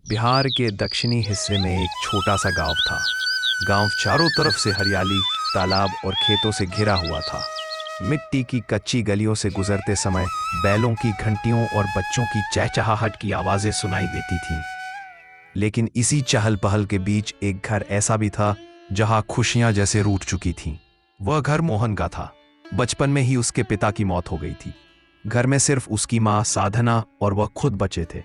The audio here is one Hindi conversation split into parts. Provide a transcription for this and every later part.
बिहार के दक्षिणी हिस्से में एक छोटा सा गांव था। गांव चारों तरफ से हरियाली, तालाब और खेतों से घिरा हुआ था। मिट्टी की कच्ची गलियों से गुजरते समय बैलों की घंटियों और बच्चों की चहचहाहट की आवाजें सुनाई देती थीं। लेकिन इसी चहल पहल के बीच एक घर ऐसा भी था जहां खुशियां जैसे रूठ चुकी थीं। वह घर मोहन का था। बचपन में ही उसके पिता की मौत हो गई थी। घर में सिर्फ उसकी मां साधना और वह खुद बचे थे।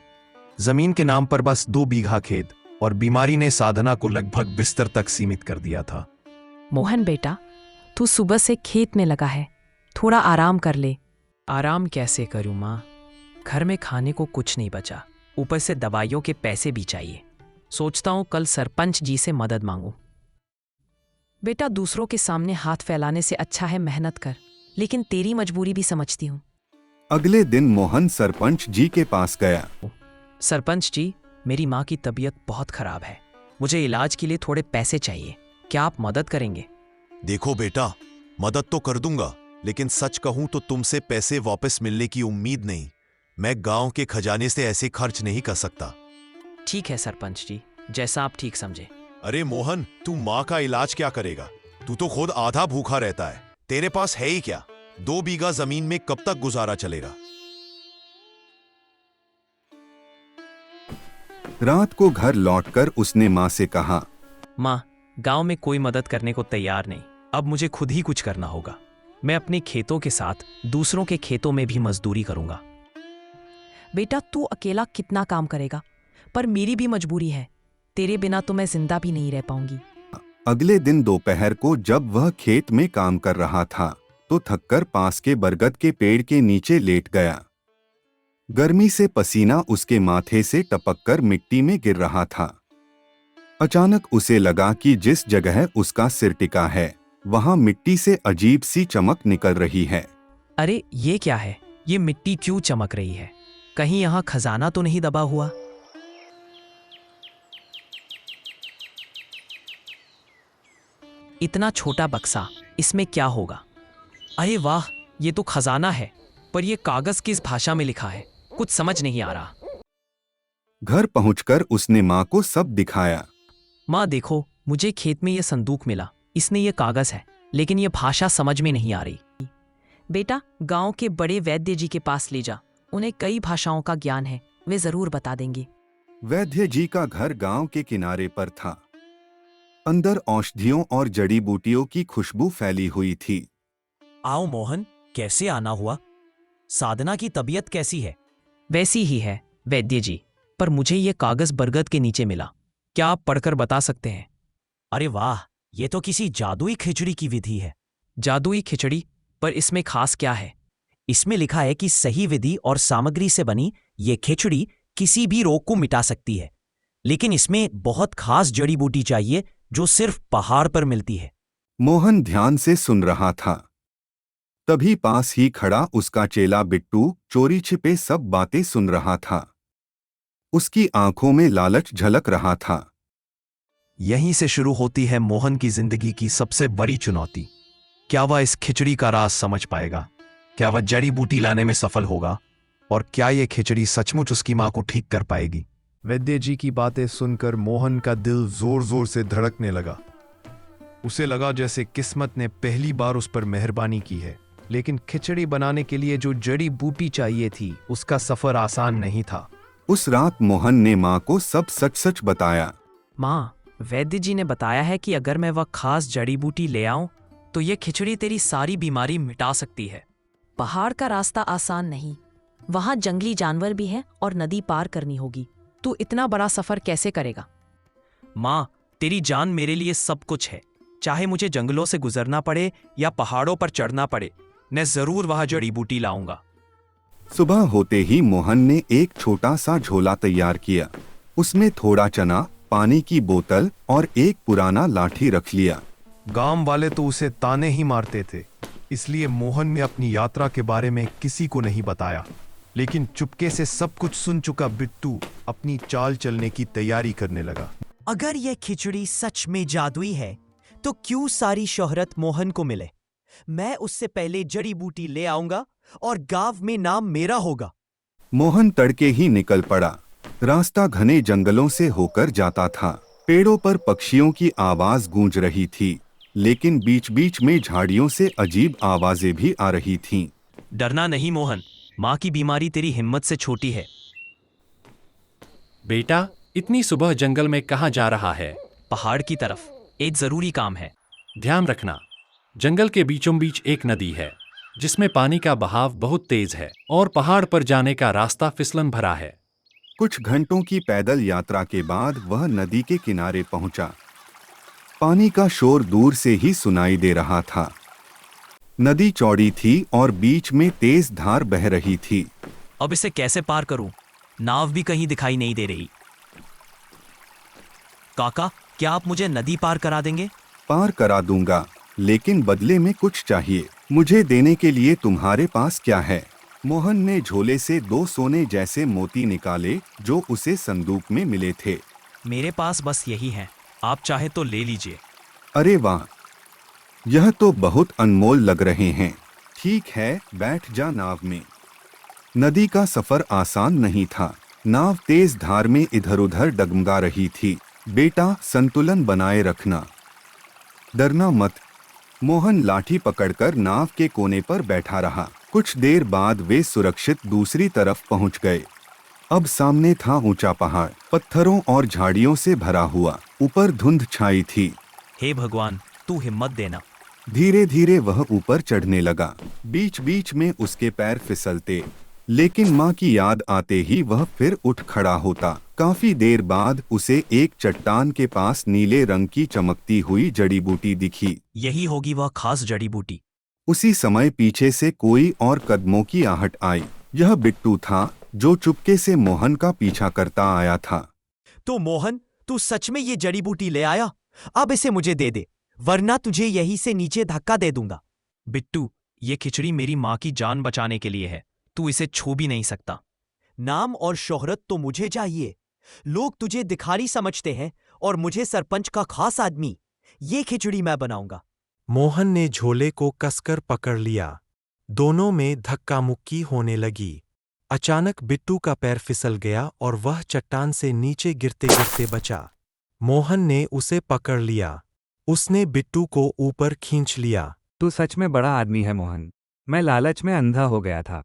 जमीन के नाम पर बस 2 बीघा खेत, और बीमारी ने साधना को लगभग बिस्तर तक सीमित कर दिया था। मोहन बेटा, तू सुबह से खेत में लगा है, थोड़ा आराम कर ले। आराम कैसे करूं माँ? घर में खाने को कुछ नहीं बचा, ऊपर से दवाइयों के पैसे भी चाहिए। सोचता हूँ कल सरपंच जी से मदद मांगूं। बेटा, दूसरों के सामने हाथ फैलाने से अच्छा है मेहनत कर, लेकिन तेरी मजबूरी भी समझती हूँ। अगले दिन मोहन सरपंच जी के पास गया। सरपंच जी, मेरी माँ की तबीयत बहुत खराब है, मुझे इलाज के लिए थोड़े पैसे चाहिए, क्या आप मदद करेंगे? देखो बेटा, मदद तो कर दूंगा, लेकिन सच कहूं तो तुमसे पैसे वापस मिलने की उम्मीद नहीं। मैं गांव के खजाने से ऐसे खर्च नहीं कर सकता। ठीक है सरपंच जी, जैसा आप ठीक समझे। अरे मोहन, तू माँ का इलाज क्या करेगा? तू तो खुद आधा भूखा रहता है। तेरे पास है ही क्या? 2 बीघा जमीन में कब तक गुजारा चलेगा? रात को घर लौटकर उसने माँ से कहा, माँ, गांव में कोई मदद करने को तैयार नहीं, अब मुझे खुद ही कुछ करना होगा। मैं अपने खेतों के साथ दूसरों के खेतों में भी मजदूरी करूंगा। बेटा, तू अकेला कितना काम करेगा, पर मेरी भी मजबूरी है, तेरे बिना तो मैं जिंदा भी नहीं रह पाऊंगी। अगले दिन दोपहर को जब वह खेत में काम कर रहा था तो थककर पास के बरगद के पेड़ के नीचे लेट गया। गर्मी से पसीना उसके माथे से टपककर मिट्टी में गिर रहा था। अचानक उसे लगा कि जिस जगह उसका सिर टिका है वहां मिट्टी से अजीब सी चमक निकल रही है। अरे ये क्या है? ये मिट्टी क्यों चमक रही है? कहीं यहाँ खजाना तो नहीं दबा हुआ? इतना छोटा बक्सा, इसमें क्या होगा? अरे वाह, ये तो खजाना है, पर यह कागज किस भाषा में लिखा है? कुछ समझ नहीं आ रहा। घर पहुंचकर उसने माँ को सब दिखाया। माँ देखो, मुझे खेत में यह संदूक मिला, इसमें यह कागज है, लेकिन यह भाषा समझ में नहीं आ रही। बेटा, गांव के बड़े वैद्य जी के पास ले जा, उन्हें कई भाषाओं का ज्ञान है, वे जरूर बता देंगे। वैद्य जी का घर गांव के किनारे पर था। अंदर औषधियों और जड़ी बूटियों की खुशबू फैली हुई थी। आओ मोहन, कैसे आना हुआ? साधना की तबीयत कैसी है? वैसी ही है वैद्य जी, पर मुझे यह कागज बरगद के नीचे मिला, क्या आप पढ़कर बता सकते हैं? अरे वाह, ये तो किसी जादुई खिचड़ी की विधि है। जादुई खिचड़ी? पर इसमें खास क्या है? इसमें लिखा है कि सही विधि और सामग्री से बनी ये खिचड़ी किसी भी रोग को मिटा सकती है, लेकिन इसमें बहुत खास जड़ी बूटी चाहिए जो सिर्फ पहाड़ पर मिलती है। मोहन ध्यान से सुन रहा था। तभी पास ही खड़ा उसका चेला बिट्टू चोरी छिपे सब बातें सुन रहा था। उसकी आंखों में लालच झलक रहा था। यहीं से शुरू होती है मोहन की जिंदगी की सबसे बड़ी चुनौती। क्या वह इस खिचड़ी का राज समझ पाएगा? क्या वह जड़ी बूटी लाने में सफल होगा? और क्या यह खिचड़ी सचमुच उसकी मां को ठीक कर पाएगी? वैद्य जी की बातें सुनकर मोहन का दिल जोर जोर से धड़कने लगा। उसे लगा जैसे किस्मत ने पहली बार उस पर मेहरबानी की है। लेकिन खिचड़ी बनाने के लिए जो जड़ी बूटी चाहिए थी, उसका सफर आसान नहीं था। उस रात मोहन ने मां को सब सच सच बताया। माँ, वैद्य जी ने बताया है कि अगर मैं वह खास जड़ी बूटी ले आऊं तो यह खिचड़ी तेरी सारी बीमारी मिटा सकती है। पहाड़ का रास्ता आसान नहीं, वहां जंगली जानवर भी है और नदी पार करनी होगी। तू इतना बड़ा सफर कैसे करेगा? माँ, तेरी जान मेरे लिए सब कुछ है, चाहे मुझे जंगलों से गुजरना पड़े या पहाड़ों पर चढ़ना पड़े, मैं जरूर वहां जड़ी बूटी लाऊंगा। सुबह होते ही मोहन ने एक छोटा सा झोला तैयार किया। उसमें थोड़ा चना, पानी की बोतल और एक पुराना लाठी रख लिया। गांव वाले तो उसे ताने ही मारते थे, इसलिए मोहन ने अपनी यात्रा के बारे में किसी को नहीं बताया। लेकिन चुपके से सब कुछ सुन चुका बिट्टू अपनी चाल चलने की तैयारी करने लगा। अगर यह खिचड़ी सच में जादुई है तो क्यों सारी शोहरत मोहन को मिले? मैं उससे पहले जड़ी बूटी ले आऊंगा और गांव में नाम मेरा होगा। मोहन तड़के ही निकल पड़ा। रास्ता घने जंगलों से होकर जाता था। पेड़ों पर पक्षियों की आवाज गूंज रही थी, लेकिन बीच बीच में झाड़ियों से अजीब आवाजें भी आ रही थीं। डरना नहीं मोहन, माँ की बीमारी तेरी हिम्मत से छोटी है। बेटा, इतनी सुबह जंगल में कहाँ जा रहा है? पहाड़ की तरफ, एक जरूरी काम है। ध्यान रखना, जंगल के बीचों बीच एक नदी है जिसमें पानी का बहाव बहुत तेज है और पहाड़ पर जाने का रास्ता फिसलन भरा है। कुछ घंटों की पैदल यात्रा के बाद वह नदी के किनारे पहुंचा। पानी का शोर दूर से ही सुनाई दे रहा था। नदी चौड़ी थी और बीच में तेज धार बह रही थी। अब इसे कैसे पार करूं? नाव भी कहीं दिखाई नहीं दे रही। काका, क्या आप मुझे नदी पार करा देंगे? पार करा दूंगा, लेकिन बदले में कुछ चाहिए। मुझे देने के लिए तुम्हारे पास क्या है? मोहन ने झोले से 2 सोने जैसे मोती निकाले जो उसे संदूक में मिले थे। मेरे पास बस यही है, आप चाहे तो ले लीजिए। अरे वाह, यह तो बहुत अनमोल लग रहे हैं। ठीक है, बैठ जा नाव में। नदी का सफर आसान नहीं था। नाव तेज धार में इधर उधर डगमगा रही थी। बेटा, संतुलन बनाए रखना, डरना मत। मोहन लाठी पकड़कर नाव के कोने पर बैठा रहा। कुछ देर बाद वे सुरक्षित दूसरी तरफ पहुंच गए। अब सामने था ऊंचा पहाड़, पत्थरों और झाड़ियों से भरा हुआ। ऊपर धुंध छाई थी। हे भगवान, तू हिम्मत देना। धीरे धीरे वह ऊपर चढ़ने लगा। बीच बीच में उसके पैर फिसलते, लेकिन माँ की याद आते ही वह फिर उठ खड़ा होता। काफी देर बाद उसे एक चट्टान के पास नीले रंग की चमकती हुई जड़ी बूटी दिखी। यही होगी वह खास जड़ी बूटी। उसी समय पीछे से कोई और कदमों की आहट आई। यह बिट्टू था जो चुपके से मोहन का पीछा करता आया था। तो मोहन, तू सच में ये जड़ी बूटी ले आया? अब इसे मुझे दे दे, वरना तुझे यहीं से नीचे धक्का दे दूंगा। बिट्टू, ये खिचड़ी मेरी माँ की जान बचाने के लिए है। तू इसे छू भी नहीं सकता। नाम और शोहरत तो मुझे चाहिए। लोग तुझे दिखारी समझते हैं और मुझे सरपंच का खास आदमी। ये खिचड़ी मैं बनाऊंगा। मोहन ने झोले को कसकर पकड़ लिया। दोनों में धक्का मुक्की होने लगी। अचानक बिट्टू का पैर फिसल गया और वह चट्टान से नीचे गिरते गिरते बचा। मोहन ने उसे पकड़ लिया। उसने बिट्टू को ऊपर खींच लिया। तू सच में बड़ा आदमी है मोहन। मैं लालच में अंधा हो गया था।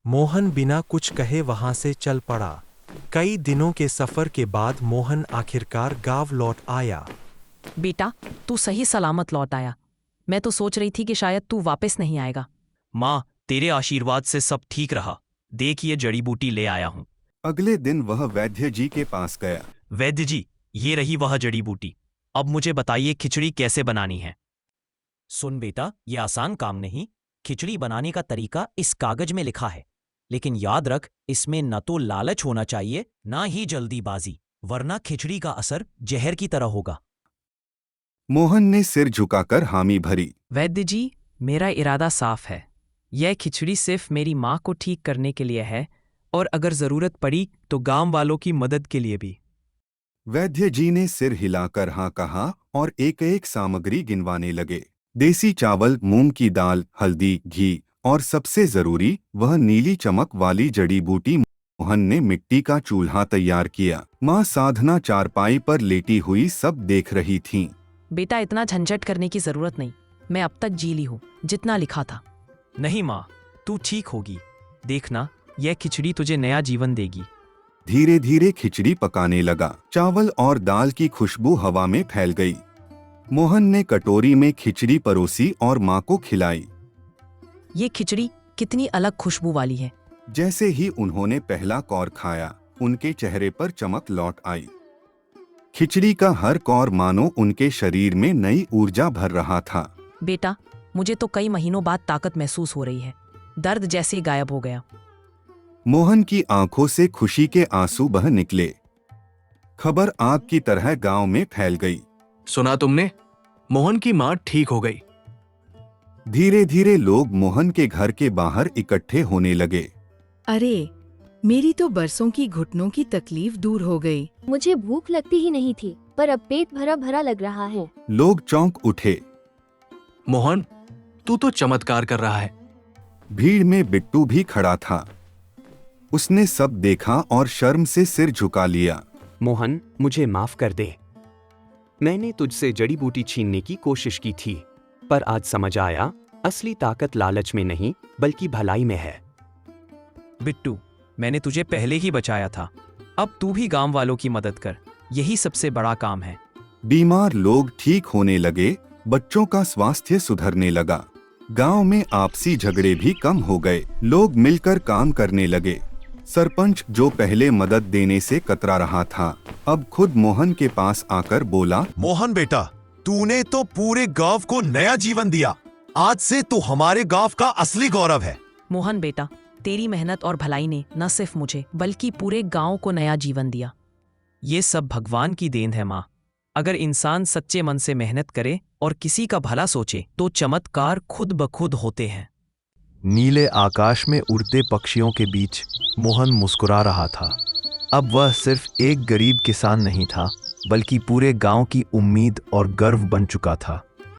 मोहन बिना कुछ कहे वहां से चल पड़ा। कई दिनों के सफर के बाद मोहन आखिरकार गांव लौट आया। बेटा, तू सही सलामत लौट आया। मैं तो सोच रही थी कि शायद तू वापस नहीं आएगा। माँ, तेरे आशीर्वाद से सब ठीक रहा। देख, ये जड़ी बूटी ले आया हूँ। अगले दिन वह वैद्य जी के पास गया। वैद्य जी, ये रही वह जड़ी बूटी। अब मुझे बताइए खिचड़ी कैसे बनानी है। सुन बेटा, ये आसान काम नहीं। खिचड़ी बनाने का तरीका इस कागज में लिखा है, लेकिन याद रख, इसमें न तो लालच होना चाहिए ना ही जल्दीबाजी, वरना खिचड़ी का असर जहर की तरह होगा। मोहन ने सिर झुकाकर हामी भरी। वैद्य जी, मेरा इरादा साफ है। यह खिचड़ी सिर्फ मेरी माँ को ठीक करने के लिए है, और अगर जरूरत पड़ी तो गांव वालों की मदद के लिए भी। वैद्य जी ने सिर हिलाकर हाँ कहा और एक एक सामग्री गिनवाने लगे। देसी चावल, मूंग की दाल, हल्दी, घी और सबसे जरूरी वह नीली चमक वाली जड़ी बूटी। मोहन ने मिट्टी का चूल्हा तैयार किया। माँ साधना चारपाई पर लेटी हुई सब देख रही थीं। बेटा, इतना झंझट करने की जरूरत नहीं। मैं अब तक जी ली हूँ जितना लिखा था। नहीं माँ, तू ठीक होगी। देखना, यह खिचड़ी तुझे नया जीवन देगी। धीरे धीरे खिचड़ी पकाने लगा। चावल और दाल की खुशबू हवा में फैल गई। मोहन ने कटोरी में खिचड़ी परोसी और माँ को खिलाई। ये खिचड़ी कितनी अलग खुशबू वाली है। जैसे ही उन्होंने पहला कौर खाया, उनके चेहरे पर चमक लौट आई। खिचड़ी का हर कौर मानो उनके शरीर में नई ऊर्जा भर रहा था। बेटा, मुझे तो कई महीनों बाद ताकत महसूस हो रही है। दर्द जैसे ही गायब हो गया। मोहन की आंखों से खुशी के आंसू बह निकले। खबर आग की तरह गांव में फैल गई। सुना तुमने? मोहन की मां ठीक हो गई। धीरे धीरे लोग मोहन के घर के बाहर इकट्ठे होने लगे। अरे, मेरी तो बरसों की घुटनों की तकलीफ दूर हो गई। मुझे भूख लगती ही नहीं थी, पर अब पेट भरा भरा लग रहा है। लोग चौंक उठे। मोहन, तू तो चमत्कार कर रहा है। भीड़ में बिट्टू भी खड़ा था। उसने सब देखा और शर्म से सिर झुका लिया। मोहन, मुझे माफ कर दे। मैंने तुझसे जड़ी बूटी छीनने की कोशिश की थी, पर आज समझ आया असली ताकत लालच में नहीं बल्कि भलाई में है। बिट्टू, मैंने तुझे पहले ही बचाया था। अब तू भी गांव वालों की मदद कर, यही सबसे बड़ा काम है। बीमार लोग ठीक होने लगे, बच्चों का स्वास्थ्य सुधरने लगा। गांव में आपसी झगड़े भी कम हो गए, लोग मिलकर काम करने लगे। सरपंच, जो पहले मदद देने से कतरा रहा था, अब खुद मोहन के पास आकर बोला, मोहन बेटा, तूने तो पूरे गांव को नया जीवन दिया। आज से तू हमारे गांव का असली गौरव है। मोहन बेटा, तेरी मेहनत और भलाई ने न सिर्फ मुझे बल्कि पूरे गांव को नया जीवन दिया। ये सब भगवान की देन है माँ। अगर इंसान सच्चे मन से मेहनत करे और किसी का भला सोचे तो चमत्कार खुद ब खुद होते हैं। नीले आकाश में उड़ते पक्षियों के बीच मोहन मुस्कुरा रहा था। अब वह सिर्फ एक गरीब किसान नहीं था, बल्कि पूरे गांव की उम्मीद और गर्व बन चुका था।